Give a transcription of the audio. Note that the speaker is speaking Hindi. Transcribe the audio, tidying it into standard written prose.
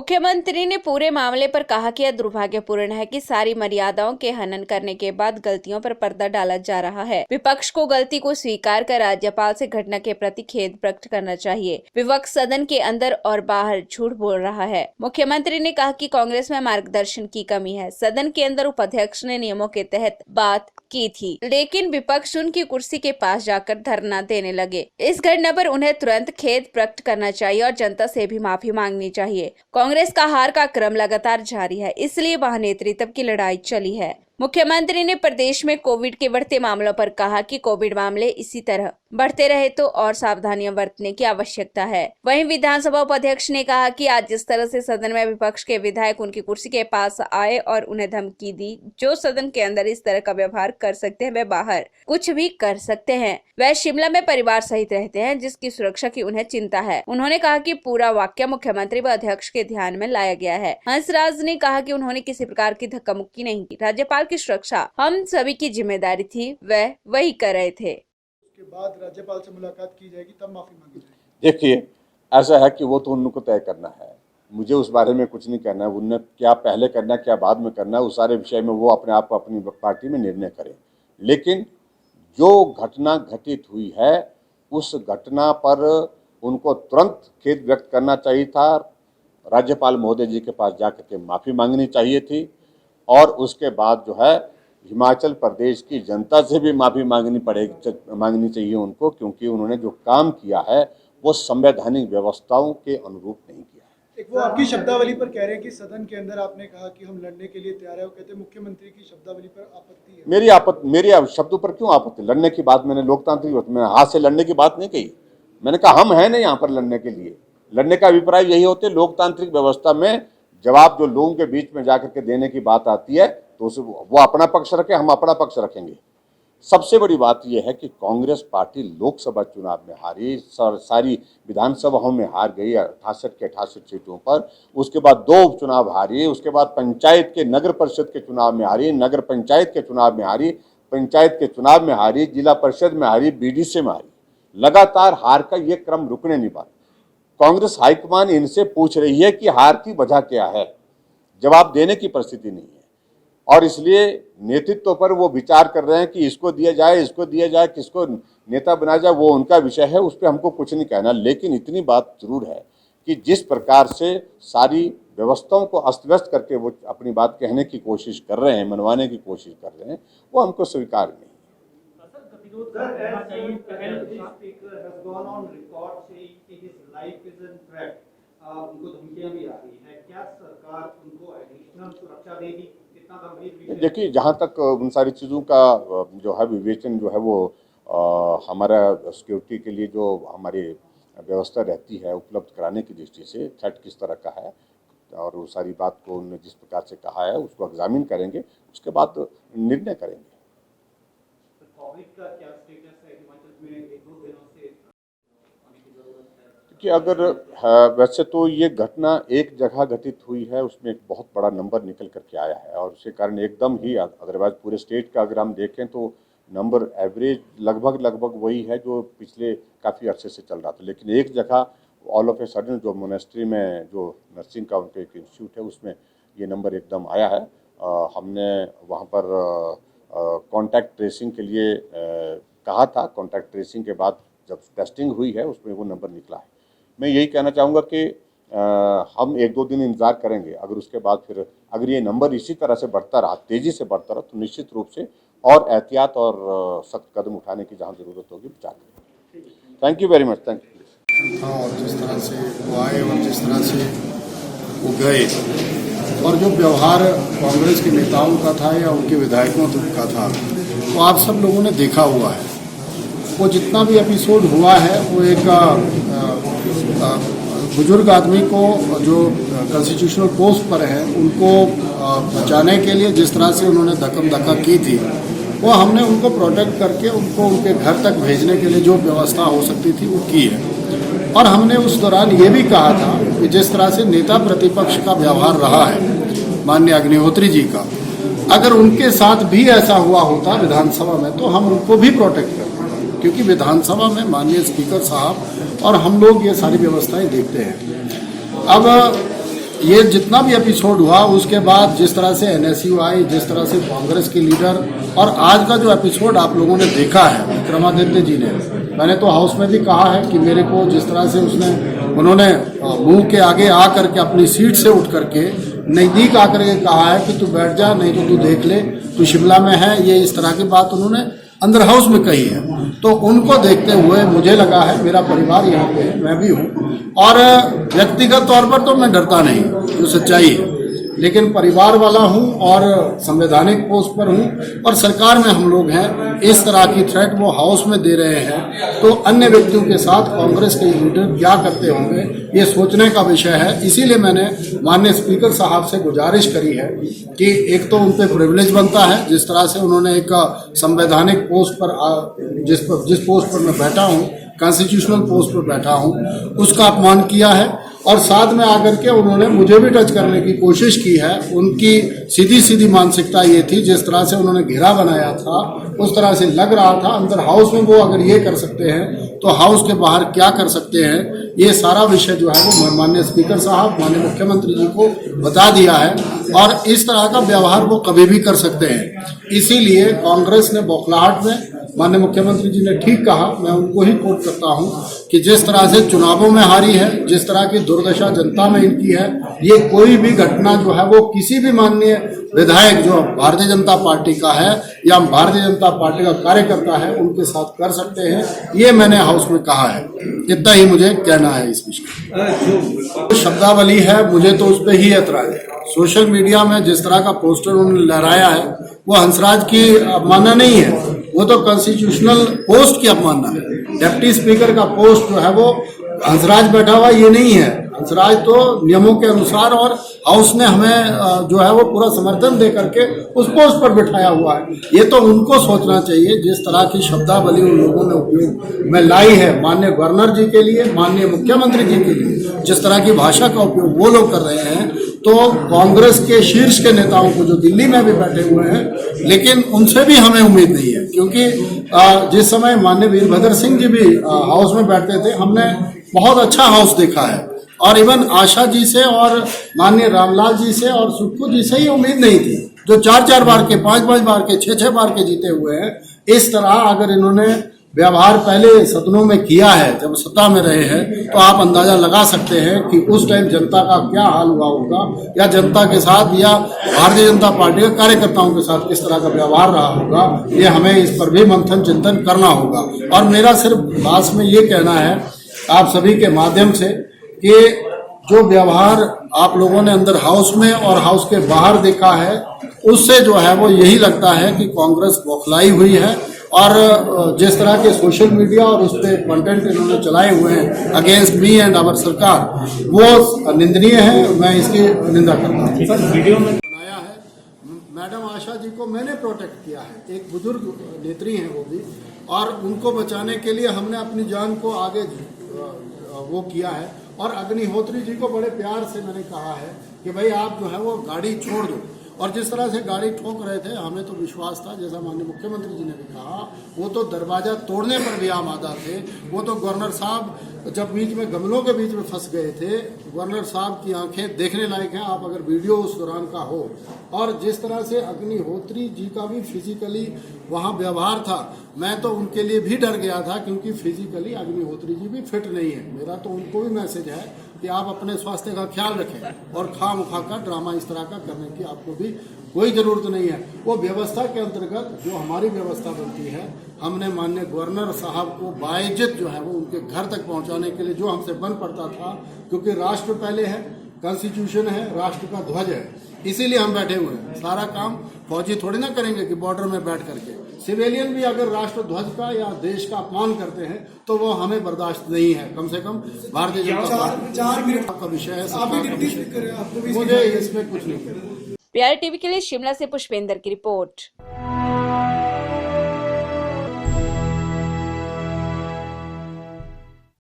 मुख्यमंत्री ने पूरे मामले पर कहा कि यह दुर्भाग्यपूर्ण है कि सारी मर्यादाओं के हनन करने के बाद गलतियों पर पर्दा डाला जा रहा है। विपक्ष को गलती को स्वीकार कर राज्यपाल से घटना के प्रति खेद प्रकट करना चाहिए। विपक्ष सदन के अंदर और बाहर झूठ बोल रहा है। मुख्यमंत्री ने कहा कि कांग्रेस में मार्गदर्शन की कमी है। सदन के अंदर उपाध्यक्ष ने नियमों के तहत बात की थी, लेकिन विपक्ष उनकी कुर्सी के पास जाकर धरना देने लगे। इस घटना पर उन्हें तुरंत खेद प्रकट करना चाहिए और जनता से भी माफी मांगनी चाहिए। कांग्रेस का हार का क्रम लगातार जारी है, इसलिए वहां नेतृत्व की लड़ाई चली है। मुख्यमंत्री ने प्रदेश में कोविड के बढ़ते मामलों पर कहा कि कोविड मामले इसी तरह बढ़ते रहे तो और सावधानियां बरतने की आवश्यकता है। वहीं विधानसभा उपाध्यक्ष ने कहा कि आज जिस तरह से सदन में विपक्ष के विधायक उनकी कुर्सी के पास आए और उन्हें धमकी दी, जो सदन के अंदर इस तरह का व्यवहार कर सकते हैं वह बाहर कुछ भी कर सकते हैं। वह शिमला में परिवार सहित रहते हैं, जिसकी सुरक्षा की उन्हें चिंता है। उन्होंने कहा कि पूरा वाक्य मुख्यमंत्री व अध्यक्ष के ध्यान में लाया गया है। हंसराज ने कहा कि उन्होंने किसी प्रकार की धक्का मुक्की नहीं की। राज्यपाल की सुरक्षा हम सभी की जिम्मेदारी थी, वह वही कर रहे थे। उसके बाद राज्यपाल से मुलाकात की जाएगी, तब माफी मांगी जाएगी। देखिए, ऐसा है कि वो तो उनको तय करना है, मुझे उस बारे में कुछ नहीं करना है। उन्हें क्या पहले करना है क्या बाद में करना है, उस सारे विषय में वो अपने आप अपनी पार्टी में निर्णय करें। लेकिन जो घटना घटित हुई है उस घटना पर उनको तुरंत खेद व्यक्त करना चाहिए था। राज्यपाल महोदय जी के पास जाकर के माफ़ी मांगनी चाहिए थी और उसके बाद जो है हिमाचल प्रदेश की जनता से भी माफ़ी मांगनी चाहिए उनको, क्योंकि उन्होंने जो काम किया है वो संवैधानिक व्यवस्थाओं के अनुरूप नहीं किया। एक वो आपकी शब्दावली पर कह रहे हैं कि सदन के अंदर आपने कहा कि हम लड़ने के लिए तैयार है, वो कहते हैं मुख्यमंत्री की शब्दावली पर आपत्ति है। मेरे शब्दों पर क्यों आपत्ति? लड़ने की बात मैंने लोकतांत्रिक में हाथ से लड़ने की बात नहीं कही। मैंने कहा हम हैं नहीं यहाँ पर लड़ने के लिए। लड़ने का अभिप्राय यही होते, लोकतांत्रिक व्यवस्था में जवाब जो लोगों के बीच में जाकर के देने की बात आती है तो उसे वो अपना पक्ष रखे, हम अपना पक्ष रखेंगे। सबसे बड़ी बात यह है कि कांग्रेस पार्टी लोकसभा चुनाव में हारी, सारी विधानसभाओं में हार गई 68 के 68 सीटों पर। उसके बाद 2 उपचुनाव हारी, उसके बाद पंचायत के नगर परिषद के चुनाव में हारी, नगर पंचायत के चुनाव में हारी, पंचायत के चुनाव में हारी, जिला परिषद में हारी, बीडीसी में हारी। लगातार हार का ये क्रम रुकने नहीं पाता। कांग्रेस हाईकमान इनसे पूछ रही है कि हार की वजह क्या है, जवाब देने की परिस्थिति नहीं है और इसलिए नेतृत्व पर वो विचार कर रहे हैं कि इसको दिया जाए, किसको नेता बनाया जाए, वो उनका विषय है, उस पर हमको कुछ नहीं कहना। लेकिन इतनी बात जरूर है कि जिस प्रकार से सारी व्यवस्थाओं को अस्त व्यस्त करके वो अपनी बात कहने की कोशिश कर रहे हैं, मनवाने की कोशिश कर रहे हैं, वो हमको स्वीकार नहीं। देखिए, जहाँ तक उन सारी चीज़ों का जो है विवेचन जो है वो हमारा सिक्योरिटी के लिए जो हमारी व्यवस्था रहती है उपलब्ध कराने की दृष्टि से थ्रेट किस तरह का है और वो सारी बात को उन्होंने जिस प्रकार से कहा है उसको एग्जामिन करेंगे, उसके बाद निर्णय करेंगे। कोविड का क्या स्टेटस है हिमाचल में? 1-2 दिनों से आने की जरूरत है कि अगर वैसे तो ये घटना एक जगह घटित हुई है, उसमें एक बहुत बड़ा नंबर निकल करके आया है और उसके कारण एकदम ही, अदरवाइज पूरे स्टेट का अगर हम देखें तो नंबर एवरेज लगभग वही है जो पिछले काफ़ी अरसे से चल रहा था। लेकिन एक जगह ऑल ऑफ ए सडन जो मोनेस्ट्री में जो नर्सिंग का उनका एक इंस्टीट्यूट है उसमें ये नंबर एकदम आया है। हमने वहाँ पर कॉन्टैक्ट ट्रेसिंग के लिए कहा था। कॉन्टैक्ट ट्रेसिंग के बाद जब टेस्टिंग हुई है उसमें वो नंबर निकला है। मैं यही कहना चाहूँगा कि हम 1-2 दिन इंतज़ार करेंगे। अगर उसके बाद फिर अगर ये नंबर इसी तरह से बढ़ता रहा, तेज़ी से बढ़ता रहा, तो निश्चित रूप से और एहतियात और सख्त कदम उठाने की जहाँ ज़रूरत होगी विचार करेंगे। Thank you very much. Thank you. और जिस तरह से वो आए और जिस तरह से वो गए और जो व्यवहार कांग्रेस के नेताओं का था या उनके विधायकों का था वो आप सब लोगों ने देखा हुआ है। वो जितना भी एपिसोड हुआ है वो एक बुजुर्ग आदमी को जो कॉन्स्टिट्यूशनल पोस्ट पर है उनको बचाने के लिए जिस तरह से उन्होंने धक्का की थी वो हमने उनको प्रोटेक्ट करके उनको उनके घर तक भेजने के लिए जो व्यवस्था हो सकती थी वो की है। और हमने उस दौरान ये भी कहा था कि जिस तरह से नेता प्रतिपक्ष का व्यवहार रहा है माननीय अग्निहोत्री जी का, अगर उनके साथ भी ऐसा हुआ होता विधानसभा में तो हम उनको भी प्रोटेक्ट करते, क्योंकि विधानसभा में माननीय स्पीकर साहब और हम लोग ये सारी व्यवस्थाएं देखते हैं। अब ये जितना भी एपिसोड हुआ उसके बाद जिस तरह से एनएसयू आई, जिस तरह से कांग्रेस के लीडर, और आज का जो एपिसोड आप लोगों ने देखा है विक्रमादित्य जी ने, मैंने तो हाउस में भी कहा है कि मेरे को जिस तरह से उन्होंने मुंह के आगे आ करके अपनी सीट से उठ करके नज़दीक आकर के कहा है कि तू बैठ जा, नहीं तो तू देख ले, तू शिमला में है, ये इस तरह की बात उन्होंने अंदर हाउस में कही है। तो उनको देखते हुए मुझे लगा है, मेरा परिवार यहाँ पे है, मैं भी हूँ, और व्यक्तिगत तौर पर तो मैं डरता नहीं, जो सच्चाई है, लेकिन परिवार वाला हूँ और संवैधानिक पोस्ट पर हूँ और सरकार में हम लोग हैं। इस तरह की थ्रेट वो हाउस में दे रहे हैं तो अन्य व्यक्तियों के साथ कांग्रेस के लीडर क्या करते होंगे, ये सोचने का विषय है। इसीलिए मैंने माननीय स्पीकर साहब से गुजारिश करी है कि एक तो उन पर प्रिविलेज बनता है, जिस तरह से उन्होंने एक संवैधानिक पोस्ट पर जिस पोस्ट पर मैं बैठा हूँ, कॉन्स्टिट्यूशनल पोस्ट पर बैठा हूँ, उसका अपमान किया है, और साथ में आकर के उन्होंने मुझे भी टच करने की कोशिश की है। उनकी सीधी सीधी मानसिकता ये थी, जिस तरह से उन्होंने घेरा बनाया था उस तरह से लग रहा था अंदर हाउस में वो अगर ये कर सकते हैं तो हाउस के बाहर क्या कर सकते हैं। ये सारा विषय जो है वो माननीय स्पीकर साहब, माननीय मुख्यमंत्री जी को बता दिया है, और इस तरह का व्यवहार वो कभी भी कर सकते हैं। इसीलिए कांग्रेस ने बौखलाहट में, माननीय मुख्यमंत्री जी ने ठीक कहा, मैं उनको ही कोट करता हूं कि जिस तरह से चुनावों में हारी है, जिस तरह की दुर्दशा जनता में इनकी है, ये कोई भी घटना जो है वो किसी भी माननीय विधायक जो भारतीय जनता पार्टी का है या भारतीय जनता पार्टी का कार्यकर्ता है उनके साथ कर सकते हैं। ये मैंने हाउस में कहा है, इतना ही मुझे कहना है इस विषय। जो शब्दावली है मुझे तो उस पर ही ऐतराज है। सोशल मीडिया में जिस तरह का पोस्टर उन्होंने लहराया है वो हंसराज की अवमानना नहीं है, वो तो कॉन्स्टिट्यूशनल पोस्ट की अवमानना है। डिप्टी स्पीकर का पोस्ट जो है वो हंसराज बैठा हुआ ये नहीं है, हंसराज तो नियमों के अनुसार, और हाउस ने हमें जो है वो पूरा समर्थन दे करके उस पोस्ट पर बिठाया हुआ है। ये तो उनको सोचना चाहिए। जिस तरह की शब्दावली उन लोगों ने उपयोग में लाई है माननीय गवर्नर जी के लिए, माननीय मुख्यमंत्री जी के लिए, जिस तरह की भाषा का उपयोग वो लोग कर रहे हैं, तो कांग्रेस के शीर्ष के नेताओं को जो दिल्ली में भी बैठे हुए हैं, लेकिन उनसे भी हमें उम्मीद नहीं है, क्योंकि जिस समय माननीय वीरभद्र सिंह जी भी हाउस में बैठते थे, हमने बहुत अच्छा हाउस देखा है, और इवन आशा जी से और माननीय रामलाल जी से और सुक्खू जी से ही उम्मीद नहीं थी, जो 4-4 बार के, 5-5 बार के, 6-6 बार के जीते हुए हैं। इस तरह अगर इन्होंने व्यवहार पहले सदनों में किया है जब सत्ता में रहे हैं, तो आप अंदाजा लगा सकते हैं कि उस टाइम जनता का क्या हाल हुआ होगा, या जनता के साथ या भारतीय जनता पार्टी के कार्यकर्ताओं के साथ किस तरह का व्यवहार रहा होगा। ये हमें इस पर भी मंथन चिंतन करना होगा। और मेरा सिर्फ लास्ट में ये कहना है आप सभी के माध्यम से कि जो व्यवहार आप लोगों ने अंदर हाउस में और हाउस के बाहर देखा है, उससे जो है वो यही लगता है कि कांग्रेस बौखलाई हुई है, और जिस तरह के सोशल मीडिया और उस पर कंटेंट इन्होंने चलाए हुए हैं अगेंस्ट मी एंड आवर सरकार, वो निंदनीय है। मैं इसकी निंदा करता हूँ। सर वीडियो में बनाया है मैडम आशा जी को मैंने प्रोटेक्ट किया है, एक बुजुर्ग नेत्री हैं वो भी, और उनको बचाने के लिए हमने अपनी जान को आगे वो किया है। और अग्निहोत्री जी को बड़े प्यार से मैंने कहा है कि भाई आप जो है वो गाड़ी छोड़ दो, और जिस तरह से गाड़ी ठोक रहे थे हमें तो विश्वास था, जैसा माननीय मुख्यमंत्री जी ने भी कहा, वो तो दरवाजा तोड़ने पर भी आमादा थे। वो तो गवर्नर साहब जब बीच में गमलों के बीच में फंस गए थे, गवर्नर साहब की आंखें देखने लायक हैं, आप अगर वीडियो उस दौरान का हो। और जिस तरह से अग्निहोत्री जी का भी फिजिकली वहाँ व्यवहार था, मैं तो उनके लिए भी डर गया था, क्योंकि फिजिकली अग्निहोत्री जी भी फिट नहीं है। मेरा तो उनको भी मैसेज है कि आप अपने स्वास्थ्य का ख्याल रखें, और खामखा का ड्रामा इस तरह का करने की आपको भी कोई जरूरत नहीं है। वो व्यवस्था के अंतर्गत जो हमारी व्यवस्था बनती है, हमने माननीय गवर्नर साहब को बाइज्जत जो है वो उनके घर तक पहुंचाने के लिए जो हमसे बन पड़ता था, क्योंकि राष्ट्र पहले है, कॉन्स्टिट्यूशन है, राष्ट्र का ध्वज है, इसीलिए हम बैठे हुए हैं। सारा काम फौजी थोड़ी ना करेंगे कि बॉर्डर में बैठ करके, सिविलियन भी अगर राष्ट्र ध्वज का या देश का अपमान करते हैं तो वो हमें बर्दाश्त नहीं है। कम से कम भारतीय जनता पार्टी का विषय है, मुझे इसमें कुछ नहीं। PRI टीवी के लिए शिमला से पुष्पेंद्र की रिपोर्ट।